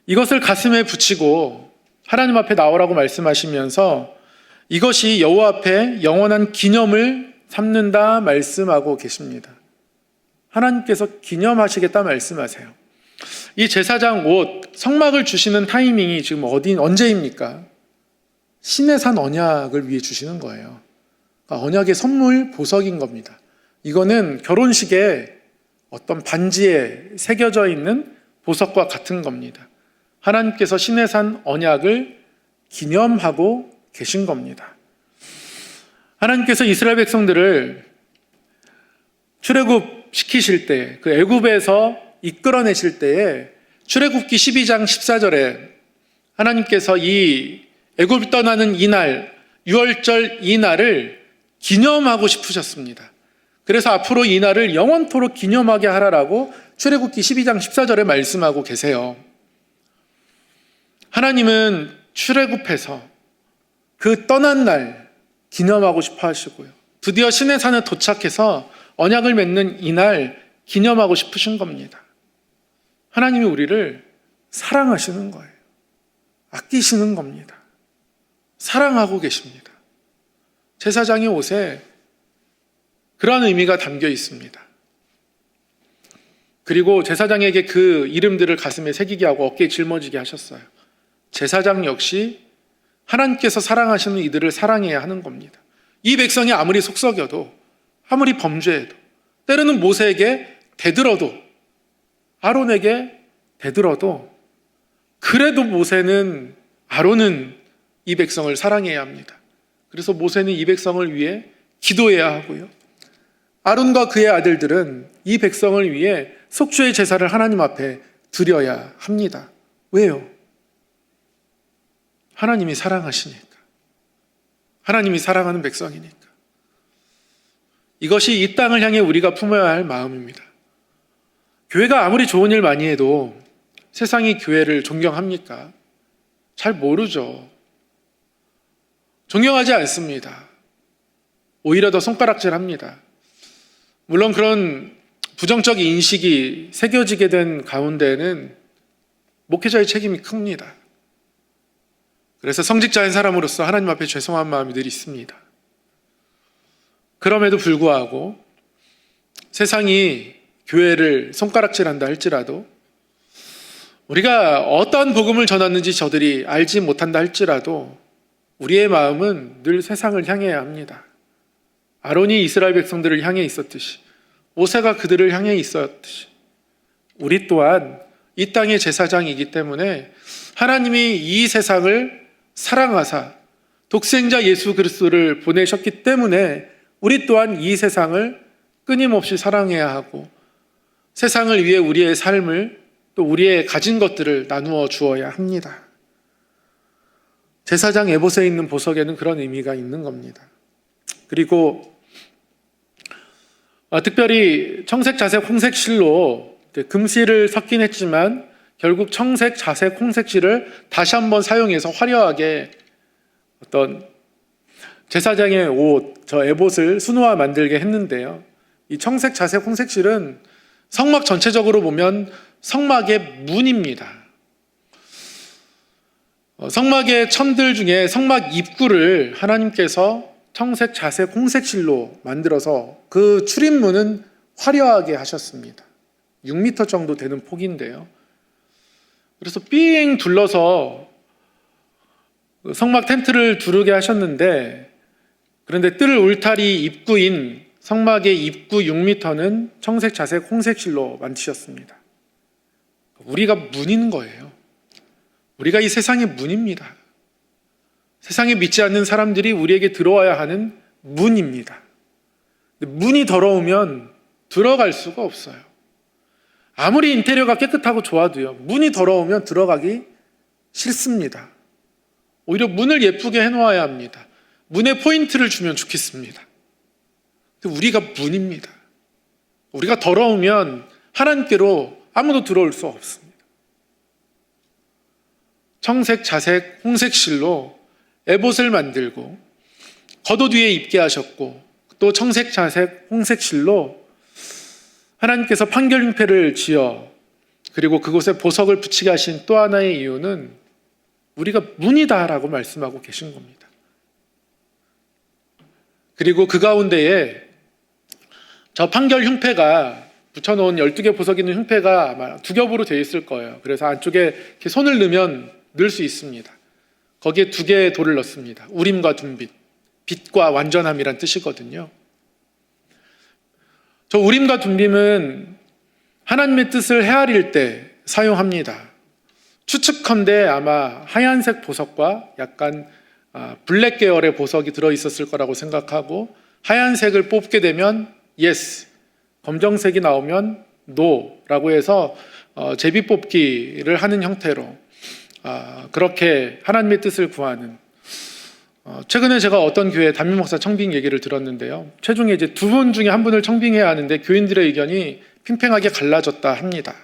이것을 가슴에 붙이고 하나님 앞에 나오라고 말씀하시면서 이것이 여호와 앞에 영원한 기념을 삼는다 말씀하고 계십니다. 하나님께서 기념하시겠다 말씀하세요. 이 제사장 옷, 성막을 주시는 타이밍이 지금 언제입니까? 시내산 언약을 위해 주시는 거예요. 그러니까 언약의 선물 보석인 겁니다. 이거는 결혼식에 어떤 반지에 새겨져 있는 보석과 같은 겁니다. 하나님께서 시내산 언약을 기념하고 계신 겁니다. 하나님께서 이스라엘 백성들을 출애굽 시키실 때, 그 애굽에서 이끌어내실 때에 출애굽기 12장 14절에 하나님께서 이 애굽을 떠나는 이날, 유월절 이날을 기념하고 싶으셨습니다. 그래서 앞으로 이 날을 영원토록 기념하게 하라라고 출애굽기 12장 14절에 말씀하고 계세요. 하나님은 출애굽해서 그 떠난 날 기념하고 싶어 하시고요. 드디어 시내산에 도착해서 언약을 맺는 이날 기념하고 싶으신 겁니다. 하나님이 우리를 사랑하시는 거예요. 아끼시는 겁니다. 사랑하고 계십니다. 제사장의 옷에 그러한 의미가 담겨 있습니다. 그리고 제사장에게 그 이름들을 가슴에 새기게 하고 어깨에 짊어지게 하셨어요. 제사장 역시 하나님께서 사랑하시는 이들을 사랑해야 하는 겁니다. 이 백성이 아무리 속썩여도, 아무리 범죄해도, 때로는 모세에게 대들어도, 아론에게 대들어도, 그래도 아론은 이 백성을 사랑해야 합니다. 그래서 모세는 이 백성을 위해 기도해야 하고요. 아론과 그의 아들들은 이 백성을 위해 속죄의 제사를 하나님 앞에 드려야 합니다. 왜요? 하나님이 사랑하시니까. 하나님이 사랑하는 백성이니까. 이것이 이 땅을 향해 우리가 품어야 할 마음입니다. 교회가 아무리 좋은 일 많이 해도 세상이 교회를 존경합니까? 잘 모르죠. 존경하지 않습니다. 오히려 더 손가락질합니다. 물론 그런 부정적 인식이 새겨지게 된 가운데는 목회자의 책임이 큽니다. 그래서 성직자인 사람으로서 하나님 앞에 죄송한 마음이 늘 있습니다. 그럼에도 불구하고 세상이 교회를 손가락질한다 할지라도 우리가 어떤 복음을 전하는지 저들이 알지 못한다 할지라도 우리의 마음은 늘 세상을 향해야 합니다. 아론이 이스라엘 백성들을 향해 있었듯이, 모세가 그들을 향해 있었듯이, 우리 또한 이 땅의 제사장이기 때문에 하나님이 이 세상을 사랑하사 독생자 예수 그리스도를 보내셨기 때문에 우리 또한 이 세상을 끊임없이 사랑해야 하고 세상을 위해 우리의 삶을 또 우리의 가진 것들을 나누어 주어야 합니다. 제사장 에봇에 있는 보석에는 그런 의미가 있는 겁니다. 그리고 특별히 청색, 자색, 홍색 실로 금실을 섞긴 했지만 결국 청색, 자색, 홍색 실을 다시 한번 사용해서 화려하게 어떤 제사장의 옷, 저 에봇을 순화 만들게 했는데요. 이 청색, 자색, 홍색 실은 성막 전체적으로 보면 성막의 문입니다. 성막의 천들 중에 성막 입구를 하나님께서 청색, 자색, 홍색 실로 만들어서 그 출입문은 화려하게 하셨습니다. 6m 정도 되는 폭인데요. 그래서 삥 둘러서 성막 텐트를 두르게 하셨는데, 그런데 뜰 울타리 입구인 성막의 입구 6m는 청색, 자색, 홍색 실로 만드셨습니다. 우리가 문인 거예요. 우리가 이 세상의 문입니다. 세상에 믿지 않는 사람들이 우리에게 들어와야 하는 문입니다. 문이 더러우면 들어갈 수가 없어요. 아무리 인테리어가 깨끗하고 좋아도요, 문이 더러우면 들어가기 싫습니다. 오히려 문을 예쁘게 해놓아야 합니다. 문에 포인트를 주면 좋겠습니다. 우리가 문입니다. 우리가 더러우면 하나님께로 아무도 들어올 수 없습니다. 청색, 자색, 홍색 실로 에봇을 만들고 겉옷 위에 입게 하셨고, 또 청색, 자색, 홍색 실로 하나님께서 판결흉패를 지어 그리고 그곳에 보석을 붙이게 하신 또 하나의 이유는 우리가 문이다라고 말씀하고 계신 겁니다. 그리고 그 가운데에 저 판결흉패가 붙여놓은 12개 보석 있는 흉패가 아마 두 겹으로 되어 있을 거예요. 그래서 안쪽에 이렇게 손을 넣으면 넣을 수 있습니다. 거기에 2개의 돌을 넣습니다. 우림과 둠빛, 빛과 완전함이란 뜻이거든요. 저 우림과 둠빔은 하나님의 뜻을 헤아릴 때 사용합니다. 추측컨대 아마 하얀색 보석과 약간 블랙 계열의 보석이 들어있었을 거라고 생각하고, 하얀색을 뽑게 되면 yes, 검정색이 나오면 no라고 해서 제비뽑기를 하는 형태로 그렇게 하나님의 뜻을 구하는, 최근에 제가 어떤 교회 담임 목사 청빙 얘기를 들었는데요. 최종에 이제 2분 중에 한 분을 청빙해야 하는데 교인들의 의견이 팽팽하게 갈라졌다 합니다.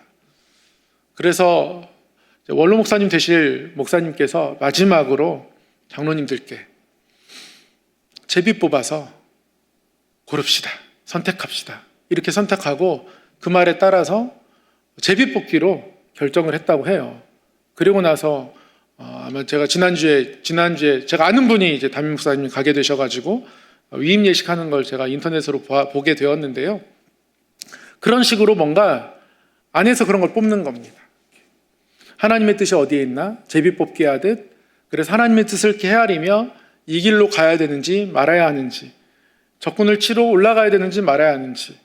그래서 원로 목사님 되실 목사님께서 마지막으로 장로님들께 제비 뽑아서 고릅시다, 선택합시다, 이렇게 선택하고 그 말에 따라서 제비 뽑기로 결정을 했다고 해요. 그리고 나서 아마 제가 지난주에 제가 아는 분이 이제 담임 목사님이 가게 되셔가지고 위임 예식하는 걸 제가 인터넷으로 보게 되었는데요. 그런 식으로 뭔가 안에서 그런 걸 뽑는 겁니다. 하나님의 뜻이 어디에 있나? 제비 뽑기 하듯. 그래서 하나님의 뜻을 이렇게 헤아리며 이 길로 가야 되는지 말아야 하는지, 적군을 치러 올라가야 되는지 말아야 하는지.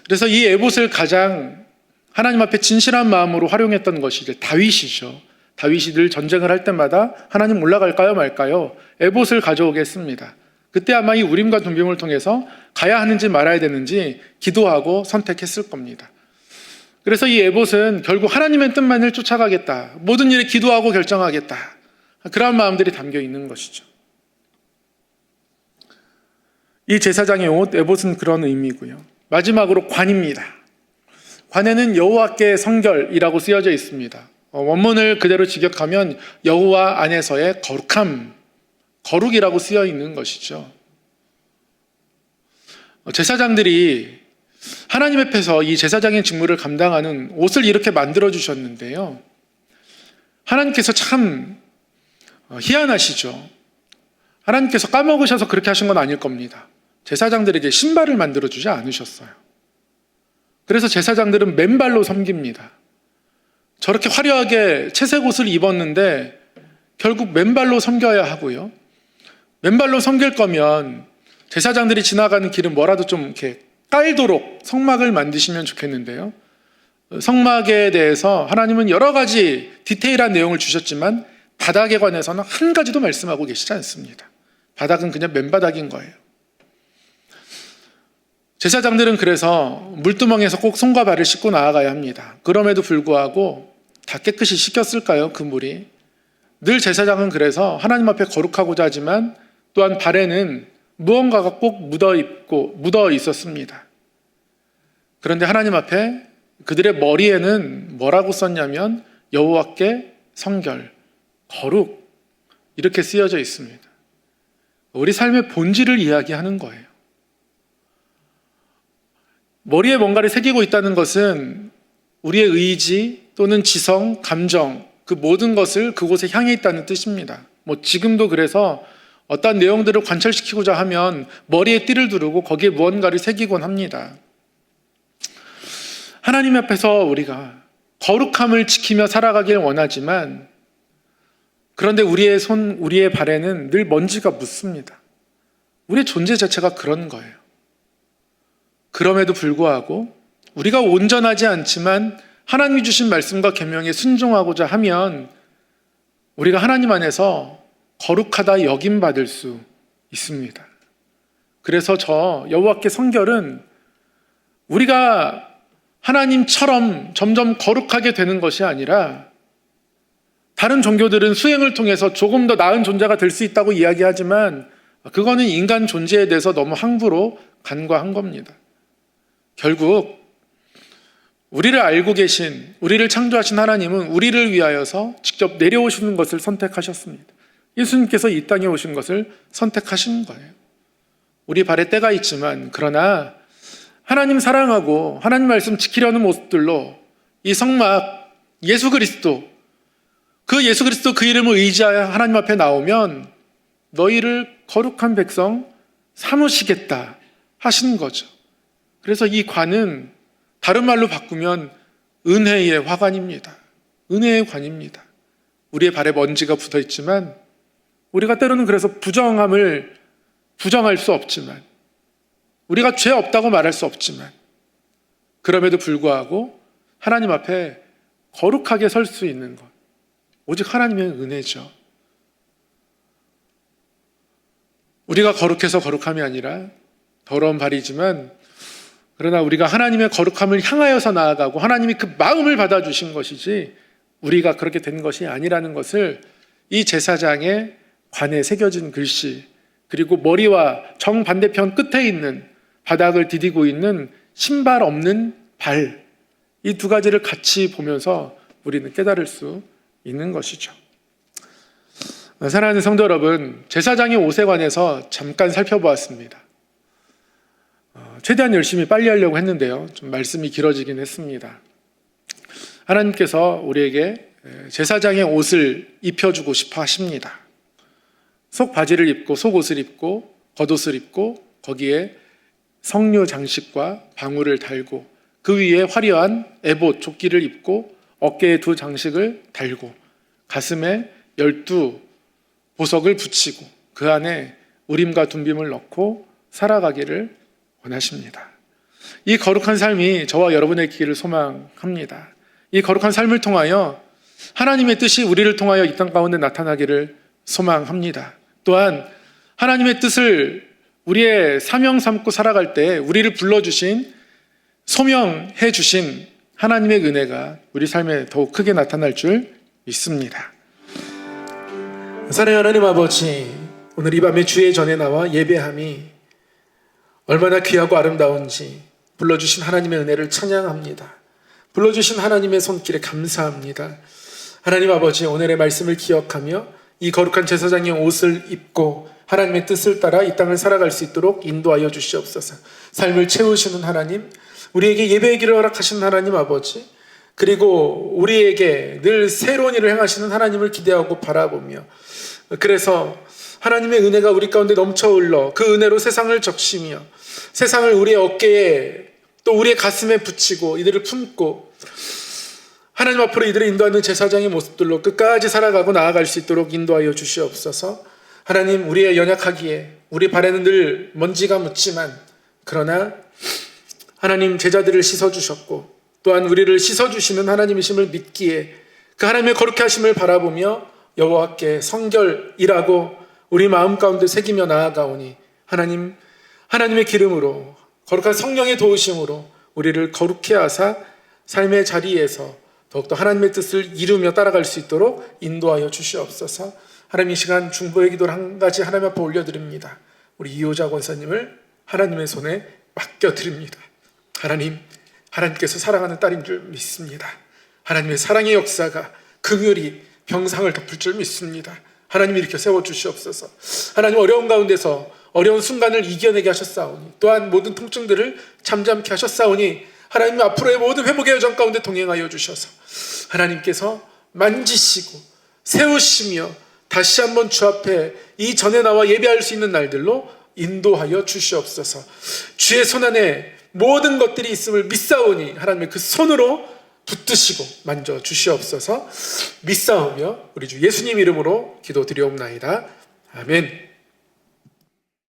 그래서 이 에봇을 가장 하나님 앞에 진실한 마음으로 활용했던 것이 이제 다윗이죠. 다윗이 늘 전쟁을 할 때마다 하나님 올라갈까요 말까요? 에봇을 가져오겠습니다. 그때 아마 이 우림과 둠빔을 통해서 가야 하는지 말아야 되는지 기도하고 선택했을 겁니다. 그래서 이 에봇은 결국 하나님의 뜻만을 쫓아가겠다, 모든 일에 기도하고 결정하겠다, 그런 마음들이 담겨 있는 것이죠. 이 제사장의 옷 에봇은 그런 의미고요. 마지막으로 관입니다. 관에는 여호와께 성결이라고 쓰여져 있습니다. 원문을 그대로 직역하면 여호와 안에서의 거룩함, 거룩이라고 쓰여 있는 것이죠. 제사장들이 하나님 앞에서 이 제사장의 직무를 감당하는 옷을 이렇게 만들어 주셨는데요, 하나님께서 참 희한하시죠. 하나님께서 까먹으셔서 그렇게 하신 건 아닐 겁니다. 제사장들에게 신발을 만들어 주지 않으셨어요. 그래서 제사장들은 맨발로 섬깁니다. 저렇게 화려하게 채색 옷을 입었는데 결국 맨발로 섬겨야 하고요. 맨발로 섬길 거면 제사장들이 지나가는 길은 뭐라도 좀 이렇게 깔도록 성막을 만드시면 좋겠는데요. 성막에 대해서 하나님은 여러 가지 디테일한 내용을 주셨지만 바닥에 관해서는 한 가지도 말씀하고 계시지 않습니다. 바닥은 그냥 맨바닥인 거예요. 제사장들은 그래서 물두멍에서 꼭 손과 발을 씻고 나아가야 합니다. 그럼에도 불구하고 다 깨끗이 씻겼을까요? 그 물이. 늘 제사장은 그래서 하나님 앞에 거룩하고자 하지만 또한 발에는 무언가가 꼭 묻어 있었습니다. 그런데 하나님 앞에 그들의 머리에는 뭐라고 썼냐면 여호와께 성결, 거룩 이렇게 쓰여져 있습니다. 우리 삶의 본질을 이야기하는 거예요. 머리에 뭔가를 새기고 있다는 것은 우리의 의지 또는 지성, 감정 그 모든 것을 그곳에 향해 있다는 뜻입니다. 지금도 그래서 어떤 내용들을 관철시키고자 하면 머리에 띠를 두르고 거기에 무언가를 새기곤 합니다. 하나님 앞에서 우리가 거룩함을 지키며 살아가길 원하지만 그런데 우리의 손, 우리의 발에는 늘 먼지가 묻습니다. 우리의 존재 자체가 그런 거예요. 그럼에도 불구하고 우리가 온전하지 않지만 하나님이 주신 말씀과 계명에 순종하고자 하면 우리가 하나님 안에서 거룩하다 여김받을 수 있습니다. 그래서 저 여호와께 성결은 우리가 하나님처럼 점점 거룩하게 되는 것이 아니라 다른 종교들은 수행을 통해서 조금 더 나은 존재가 될 수 있다고 이야기하지만 그거는 인간 존재에 대해서 너무 함부로 간과한 겁니다. 결국 우리를 알고 계신, 우리를 창조하신 하나님은 우리를 위하여서 직접 내려오시는 것을 선택하셨습니다. 예수님께서 이 땅에 오신 것을 선택하신 거예요. 우리 발에 때가 있지만 그러나 하나님 사랑하고 하나님 말씀 지키려는 모습들로 이 성막 예수 그리스도 그 이름을 의지하여 하나님 앞에 나오면 너희를 거룩한 백성 삼으시겠다 하시는 거죠. 그래서 이 관은 다른 말로 바꾸면 은혜의 화관입니다. 은혜의 관입니다. 우리의 발에 먼지가 붙어 있지만 우리가 때로는 그래서 부정함을 부정할 수 없지만 우리가 죄 없다고 말할 수 없지만 그럼에도 불구하고 하나님 앞에 거룩하게 설 수 있는 것 오직 하나님의 은혜죠. 우리가 거룩해서 거룩함이 아니라 더러운 발이지만 그러나 우리가 하나님의 거룩함을 향하여서 나아가고 하나님이 그 마음을 받아주신 것이지 우리가 그렇게 된 것이 아니라는 것을 이 제사장의 관에 새겨진 글씨 그리고 머리와 정반대편 끝에 있는 바닥을 디디고 있는 신발 없는 발 이 두 가지를 같이 보면서 우리는 깨달을 수 있는 것이죠. 사랑하는 성도 여러분, 제사장의 옷에 관해서 잠깐 살펴보았습니다. 최대한 열심히 빨리 하려고 했는데요. 좀 말씀이 길어지긴 했습니다. 하나님께서 우리에게 제사장의 옷을 입혀주고 싶어 하십니다. 속 바지를 입고 속옷을 입고 겉옷을 입고 거기에 성류 장식과 방울을 달고 그 위에 화려한 에봇 조끼를 입고 어깨에 2 장식을 달고 가슴에 12 보석을 붙이고 그 안에 우림과 둠빔을 넣고 살아가기를 원하십니다. 이 거룩한 삶이 저와 여러분의 길을 소망합니다. 이 거룩한 삶을 통하여 하나님의 뜻이 우리를 통하여 이 땅 가운데 나타나기를 소망합니다. 또한 하나님의 뜻을 우리의 사명 삼고 살아갈 때 우리를 불러주신 소명해 주신 하나님의 은혜가 우리 삶에 더욱 크게 나타날 줄 믿습니다. 사랑하는 하나님 아버지, 오늘 이 밤에 주의 전에 나와 예배함이 얼마나 귀하고 아름다운지 불러주신 하나님의 은혜를 찬양합니다. 불러주신 하나님의 손길에 감사합니다. 하나님 아버지, 오늘의 말씀을 기억하며 이 거룩한 제사장의 옷을 입고 하나님의 뜻을 따라 이 땅을 살아갈 수 있도록 인도하여 주시옵소서. 삶을 채우시는 하나님, 우리에게 예배의 길을 허락하시는 하나님 아버지, 그리고 우리에게 늘 새로운 일을 행하시는 하나님을 기대하고 바라보며 그래서 하나님의 은혜가 우리 가운데 넘쳐 흘러 그 은혜로 세상을 적시며 세상을 우리의 어깨에 또 우리의 가슴에 붙이고 이들을 품고 하나님 앞으로 이들을 인도하는 제사장의 모습들로 끝까지 살아가고 나아갈 수 있도록 인도하여 주시옵소서. 하나님, 우리의 연약하기에 우리 발에는 늘 먼지가 묻지만, 그러나 하나님, 제자들을 씻어주셨고 또한 우리를 씻어주시는 하나님이심을 믿기에 그 하나님의 거룩해 하심을 바라보며 여호와께 성결이라고 우리 마음 가운데 새기며 나아가오니, 하나님의 기름으로, 거룩한 성령의 도우심으로 우리를 거룩해 하사 삶의 자리에서 더욱더 하나님의 뜻을 이루며 따라갈 수 있도록 인도하여 주시옵소서. 하나님, 이 시간 중보의 기도를 한 가지 하나님 앞에 올려드립니다. 우리 이호자 권사님을 하나님의 손에 맡겨드립니다. 하나님께서 사랑하는 딸인 줄 믿습니다. 하나님의 사랑의 역사가 긍휼히 병상을 덮을 줄 믿습니다. 하나님, 일으켜 세워주시옵소서. 하나님, 어려운 가운데서 어려운 순간을 이겨내게 하셨사오니, 또한 모든 통증들을 잠잠케 하셨사오니, 하나님 앞으로의 모든 회복의 여정 가운데 동행하여 주셔서 하나님께서 만지시고 세우시며 다시 한번 주 앞에 이 전에 나와 예배할 수 있는 날들로 인도하여 주시옵소서. 주의 손 안에 모든 것들이 있음을 믿사오니 하나님의 그 손으로 붙드시고 만져 주시옵소서. 믿사오며 우리 주 예수님 이름으로 기도드리옵나이다. 아멘.